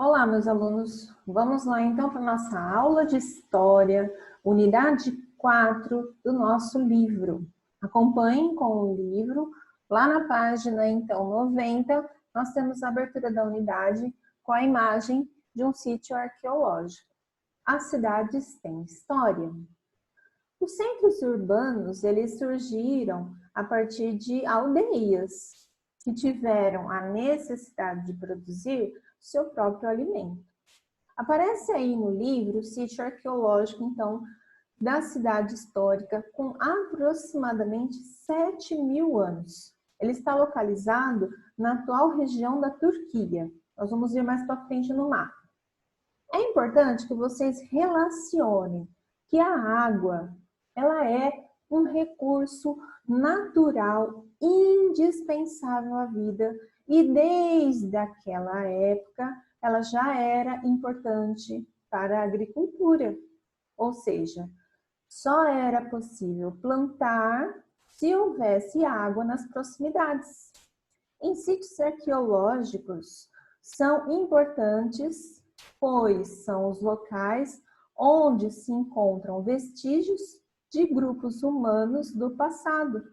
Olá, meus alunos. Vamos lá então para a nossa aula de História, unidade 4 do nosso livro. Acompanhem com o livro. Lá na página, então, 90, nós temos a abertura da unidade com a imagem de um sítio arqueológico. As cidades têm história. Os centros urbanos, eles surgiram a partir de aldeias que tiveram a necessidade de produzir seu próprio alimento. Aparece aí no livro o sítio arqueológico, então, da cidade histórica com aproximadamente 7.000 anos. Ele está localizado na atual região da Turquia. Nós vamos ver mais para frente no mapa. É importante que vocês relacionem que a água, ela é um recurso natural indispensável à vida e desde aquela época ela já era importante para a agricultura, ou seja, só era possível plantar se houvesse água nas proximidades. Em sítios arqueológicos são importantes, pois são os locais onde se encontram vestígios de grupos humanos do passado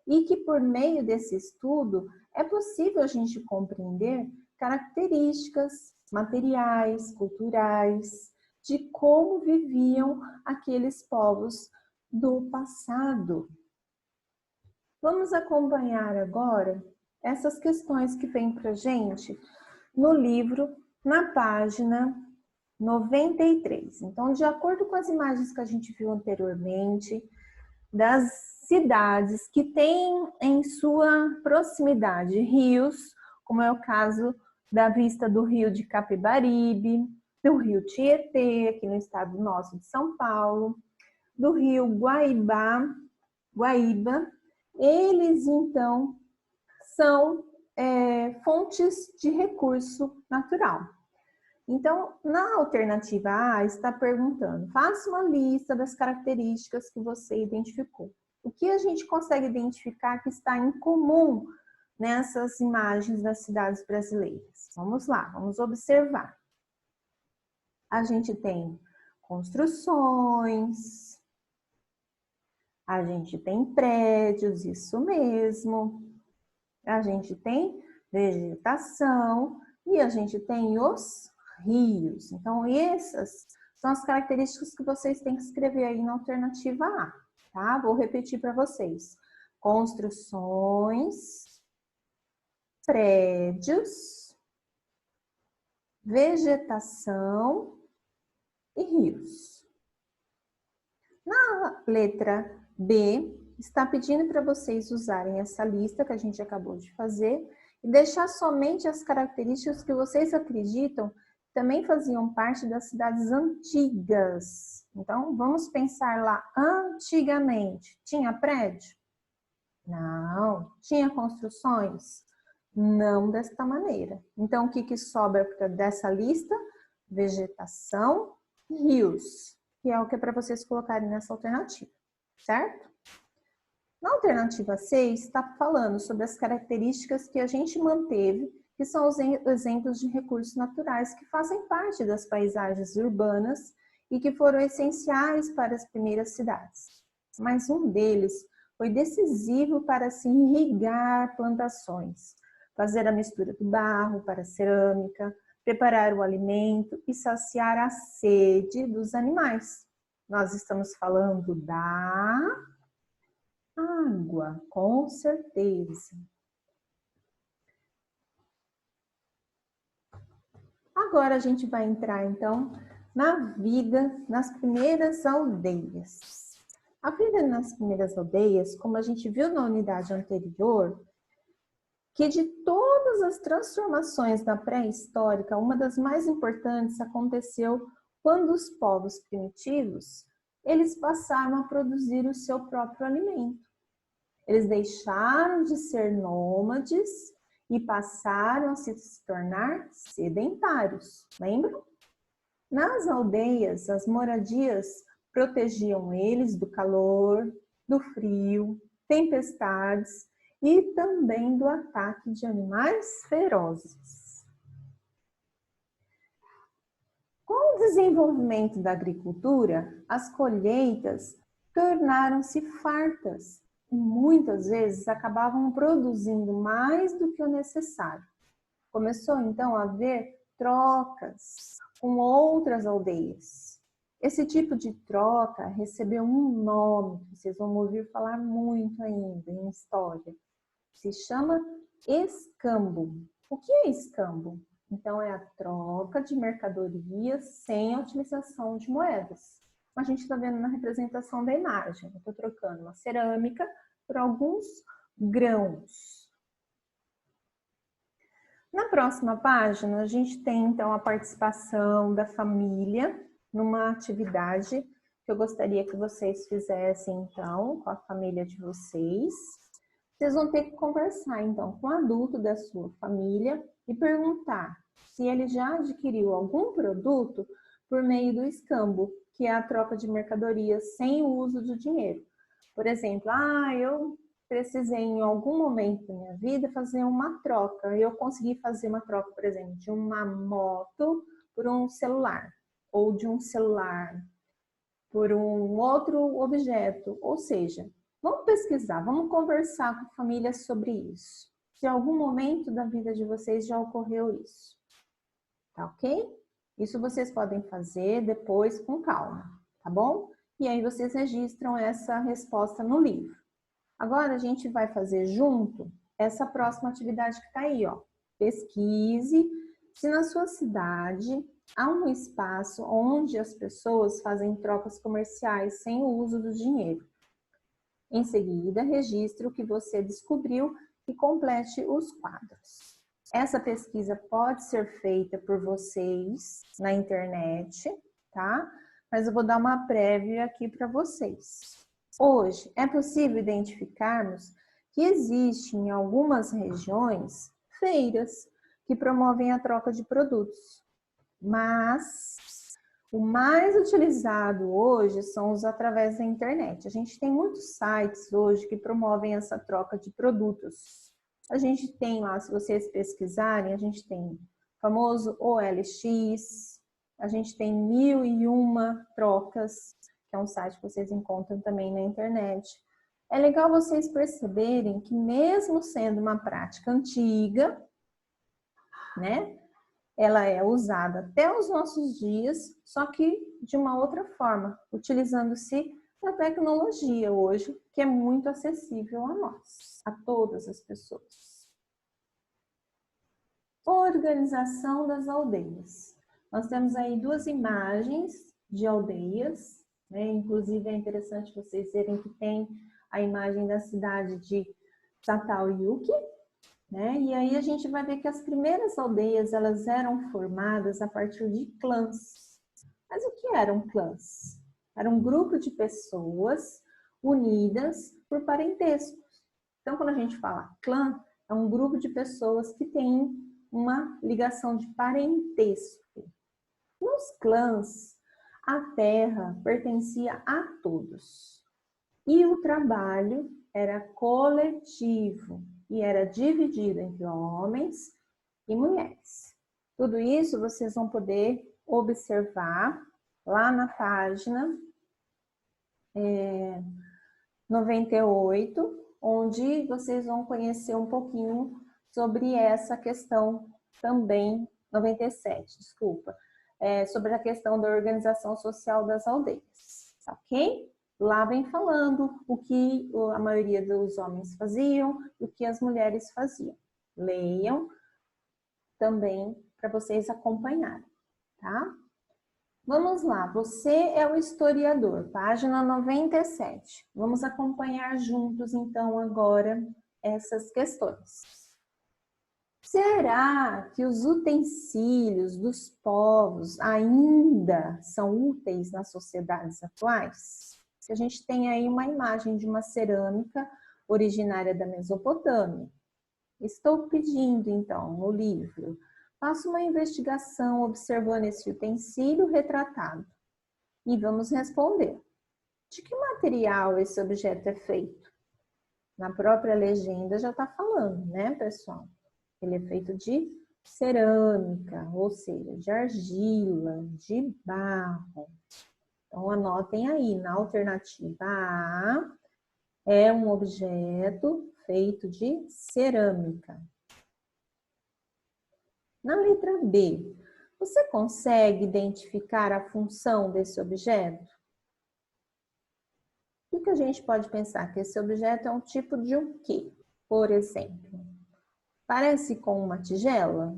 e que por meio desse estudo é possível a gente compreender características materiais, culturais, de como viviam aqueles povos do passado. Vamos acompanhar agora essas questões que vêm para a gente no livro, na página 93. Então, de acordo com as imagens que a gente viu anteriormente, das cidades que têm em sua proximidade rios, como é o caso da vista do rio de Capibaribe, do rio Tietê, aqui no estado nosso de São Paulo, do rio Guaíba, eles então são fontes de recurso natural. Então, na alternativa A, está perguntando, faça uma lista das características que você identificou. O que a gente consegue identificar que está em comum nessas imagens das cidades brasileiras? Vamos lá, vamos observar. A gente tem construções, a gente tem prédios, isso mesmo. A gente tem vegetação e a gente tem os rios. Então, essas são as características que vocês têm que escrever aí na alternativa A, tá? Vou repetir para vocês. Construções, prédios, vegetação e rios. Na letra B, está pedindo para vocês usarem essa lista que a gente acabou de fazer e deixar somente as características que vocês acreditam também faziam parte das cidades antigas. Então, vamos pensar lá antigamente. Tinha prédio? Não. Tinha construções? Não desta maneira. Então, o que sobra dessa lista? Vegetação e rios, que é o que é para vocês colocarem nessa alternativa, certo? Na alternativa C, está falando sobre as características que a gente manteve, que são os exemplos de recursos naturais que fazem parte das paisagens urbanas e que foram essenciais para as primeiras cidades. Mas um deles foi decisivo para se irrigar plantações, fazer a mistura do barro para a cerâmica, preparar o alimento e saciar a sede dos animais. Nós estamos falando da água, com certeza. Agora a gente vai entrar, então, na vida nas primeiras aldeias. A vida nas primeiras aldeias, como a gente viu na unidade anterior, que de todas as transformações da pré-histórica, uma das mais importantes aconteceu quando os povos primitivos, eles passaram a produzir o seu próprio alimento. Eles deixaram de ser nômades e passaram a se tornar sedentários, lembram? Nas aldeias, as moradias protegiam eles do calor, do frio, tempestades e também do ataque de animais ferozes. Com o desenvolvimento da agricultura, as colheitas tornaram-se fartas e muitas vezes acabavam produzindo mais do que o necessário. Começou então a haver trocas com outras aldeias. Esse tipo de troca recebeu um nome, que vocês vão ouvir falar muito ainda em história. Se chama escambo. O que é escambo? Então, é a troca de mercadorias sem a utilização de moedas. A gente está vendo na representação da imagem. Eu estou trocando uma cerâmica por alguns grãos. Na próxima página, a gente tem, então, a participação da família numa atividade que eu gostaria que vocês fizessem, então, com a família de vocês. Vocês vão ter que conversar, então, com o adulto da sua família e perguntar se ele já adquiriu algum produto por meio do escambo, que é a troca de mercadorias sem o uso do dinheiro. Por exemplo, eu precisei em algum momento da minha vida fazer uma troca. Eu consegui fazer uma troca, por exemplo, de uma moto por um celular, ou de um celular por um outro objeto. Ou seja, vamos pesquisar, vamos conversar com a família sobre isso. Se em algum momento da vida de vocês já ocorreu isso. Tá ok? Isso vocês podem fazer depois com calma, tá bom? E aí vocês registram essa resposta no livro. Agora a gente vai fazer junto essa próxima atividade que tá aí, ó. Pesquise se na sua cidade há um espaço onde as pessoas fazem trocas comerciais sem o uso do dinheiro. Em seguida, registre o que você descobriu e complete os quadros. Essa pesquisa pode ser feita por vocês na internet, tá? Mas eu vou dar uma prévia aqui para vocês. Hoje, é possível identificarmos que existem em algumas regiões feiras que promovem a troca de produtos. Mas o mais utilizado hoje são os através da internet. A gente tem muitos sites hoje que promovem essa troca de produtos. A gente tem lá, se vocês pesquisarem, a gente tem o famoso OLX, a gente tem 1001 Trocas, que é um site que vocês encontram também na internet. É legal vocês perceberem que mesmo sendo uma prática antiga, né, ela é usada até os nossos dias, só que de uma outra forma, utilizando-se da tecnologia hoje, que é muito acessível a nós, a todas as pessoas. Organização das aldeias. Nós temos aí duas imagens de aldeias, né? Inclusive é interessante vocês verem que tem a imagem da cidade de Çatalhöyük, né? E aí a gente vai ver que as primeiras aldeias elas eram formadas a partir de clãs. Mas o que eram clãs? Era um grupo de pessoas unidas por parentesco. Então, quando a gente fala clã, é um grupo de pessoas que tem uma ligação de parentesco. Nos clãs, a terra pertencia a todos. E o trabalho era coletivo e era dividido entre homens e mulheres. Tudo isso vocês vão poder observar lá na página 98, onde vocês vão conhecer um pouquinho sobre essa questão também, 97, desculpa, sobre a questão da organização social das aldeias, ok? Lá vem falando o que a maioria dos homens faziam e o que as mulheres faziam. Leiam também para vocês acompanharem, tá? Vamos lá, você é o historiador, página 97. Vamos acompanhar juntos, então, agora essas questões. Será que os utensílios dos povos ainda são úteis nas sociedades atuais? A gente tem aí uma imagem de uma cerâmica originária da Mesopotâmia. Estou pedindo, então, no livro, faça uma investigação observando esse utensílio retratado. E vamos responder. De que material esse objeto é feito? Na própria legenda já está falando, né, pessoal? Ele é feito de cerâmica, ou seja, de argila, de barro. Então, anotem aí, na alternativa A, é um objeto feito de cerâmica. Na letra B, você consegue identificar a função desse objeto? O que a gente pode pensar? Que esse objeto é um tipo de um quê? Por exemplo, parece com uma tigela?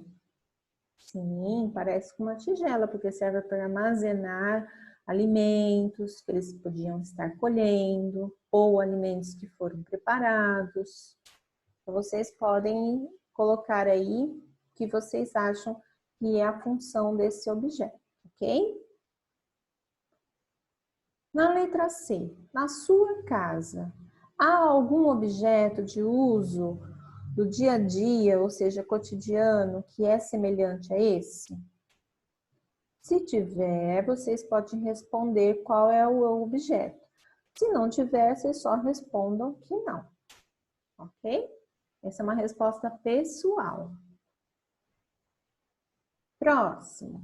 Sim, parece com uma tigela, porque serve para armazenar alimentos que eles podiam estar colhendo, ou alimentos que foram preparados. Então, vocês podem colocar aí o que vocês acham que é a função desse objeto, ok? Na letra C, na sua casa, há algum objeto de uso do dia a dia, ou seja, cotidiano, que é semelhante a esse? Se tiver, vocês podem responder qual é o objeto. Se não tiver, vocês só respondam que não, ok? Essa é uma resposta pessoal. Próximo.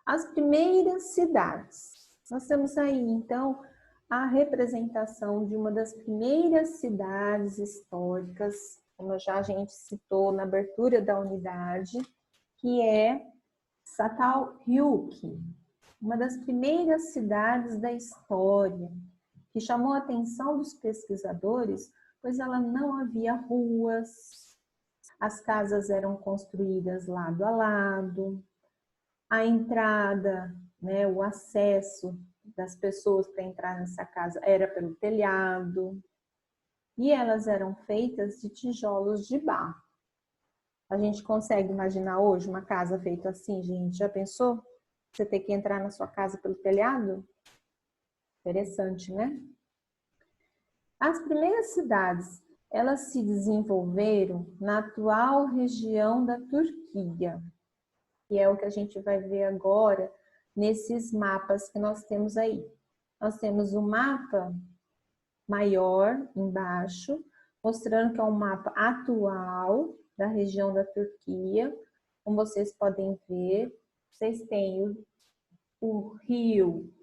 As primeiras cidades. Nós temos aí, então, a representação de uma das primeiras cidades históricas, como já a gente citou na abertura da unidade, que é Çatalhöyük, uma das primeiras cidades da história, que chamou a atenção dos pesquisadores, pois ela não havia ruas, as casas eram construídas lado a lado, a entrada, né, o acesso das pessoas para entrar nessa casa era pelo telhado, e elas eram feitas de tijolos de barro. A gente consegue imaginar hoje uma casa feita assim, gente? Já pensou? Você ter que entrar na sua casa pelo telhado? Interessante, né? As primeiras cidades, elas se desenvolveram na atual região da Turquia, que é o que a gente vai ver agora nesses mapas que nós temos aí. Nós temos um mapa maior embaixo, mostrando que é um mapa atual da região da Turquia. Como vocês podem ver, vocês têm o rio,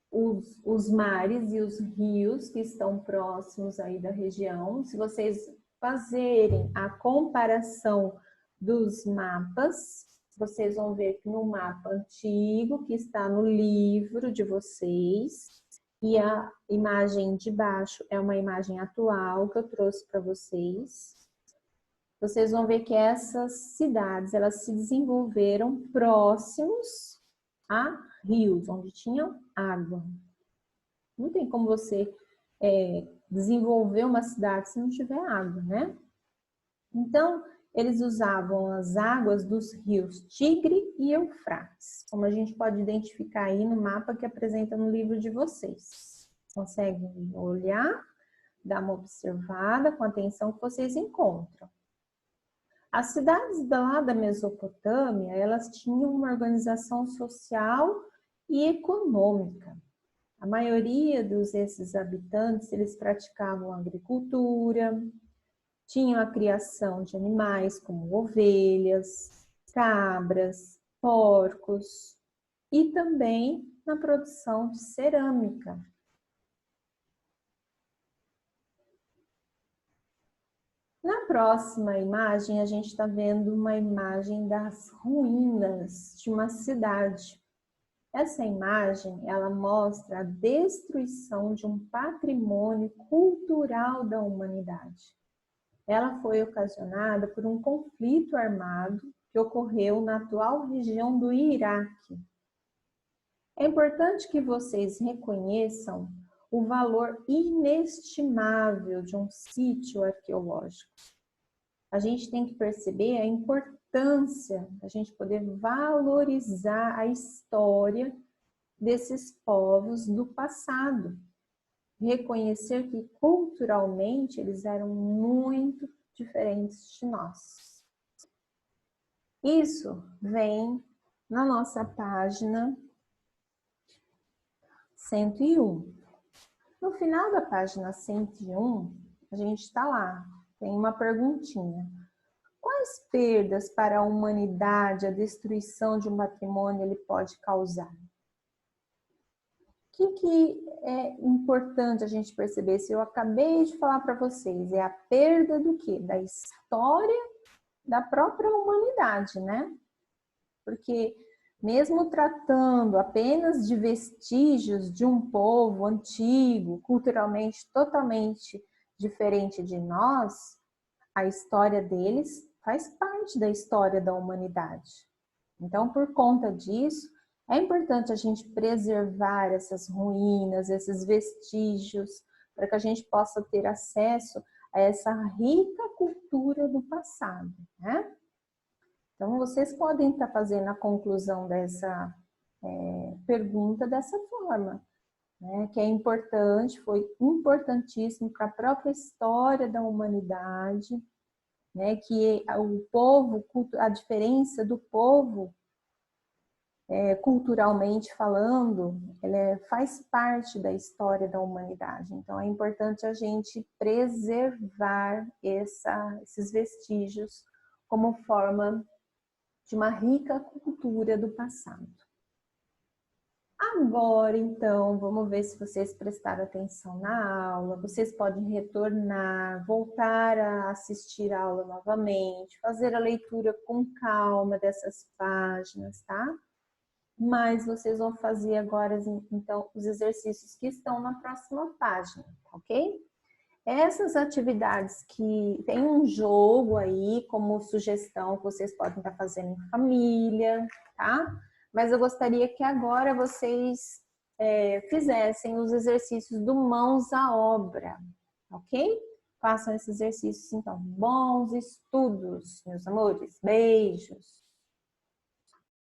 os mares e os rios que estão próximos aí da região. Se vocês fazerem a comparação dos mapas, vocês vão ver que no mapa antigo, que está no livro de vocês, e a imagem de baixo é uma imagem atual que eu trouxe para vocês. Vocês vão ver que essas cidades, elas se desenvolveram próximos a rios, onde tinham água. Não tem como você desenvolver uma cidade se não tiver água, né? Então, eles usavam as águas dos rios Tigre e Eufrates, como a gente pode identificar aí no mapa que apresenta no livro de vocês. Conseguem olhar, dar uma observada com a atenção que vocês encontram. As cidades lá da Mesopotâmia, elas tinham uma organização social e econômica. A maioria desses habitantes, eles praticavam agricultura, tinham a criação de animais como ovelhas, cabras, porcos e também na produção de cerâmica. Na próxima imagem, a gente está vendo uma imagem das ruínas de uma cidade. Essa imagem, ela mostra a destruição de um patrimônio cultural da humanidade. Ela foi ocasionada por um conflito armado que ocorreu na atual região do Iraque. É importante que vocês reconheçam o valor inestimável de um sítio arqueológico. A gente tem que perceber a importância da gente poder valorizar a história desses povos do passado. Reconhecer que culturalmente eles eram muito diferentes de nós. Isso vem na nossa página 101. No final da página 101, a gente está lá, tem uma perguntinha. quais perdas para a humanidade a destruição de um patrimônio ele pode causar? O que é importante a gente perceber? Se eu acabei de falar para vocês, é a perda do quê? Da história da própria humanidade, né? Porque mesmo tratando apenas de vestígios de um povo antigo, culturalmente totalmente diferente de nós, a história deles faz parte da história da humanidade. Então, por conta disso, é importante a gente preservar essas ruínas, esses vestígios, para que a gente possa ter acesso a essa rica cultura do passado, né? Então, vocês podem estar fazendo a conclusão dessa pergunta dessa forma, né? Que é importante, foi importantíssimo para a própria história da humanidade, né? Que o povo, a diferença do povo, culturalmente falando, faz parte da história da humanidade. Então, é importante a gente preservar esses vestígios como forma de uma rica cultura do passado. Agora, então, vamos ver se vocês prestaram atenção na aula. Vocês podem retornar, voltar a assistir a aula novamente, fazer a leitura com calma dessas páginas, tá? Mas vocês vão fazer agora, então, os exercícios que estão na próxima página, ok? Essas atividades que tem um jogo aí como sugestão que vocês podem estar fazendo em família, tá? Mas eu gostaria que agora vocês fizessem os exercícios do mãos à obra, ok? Façam esses exercícios, então. Bons estudos, meus amores. Beijos!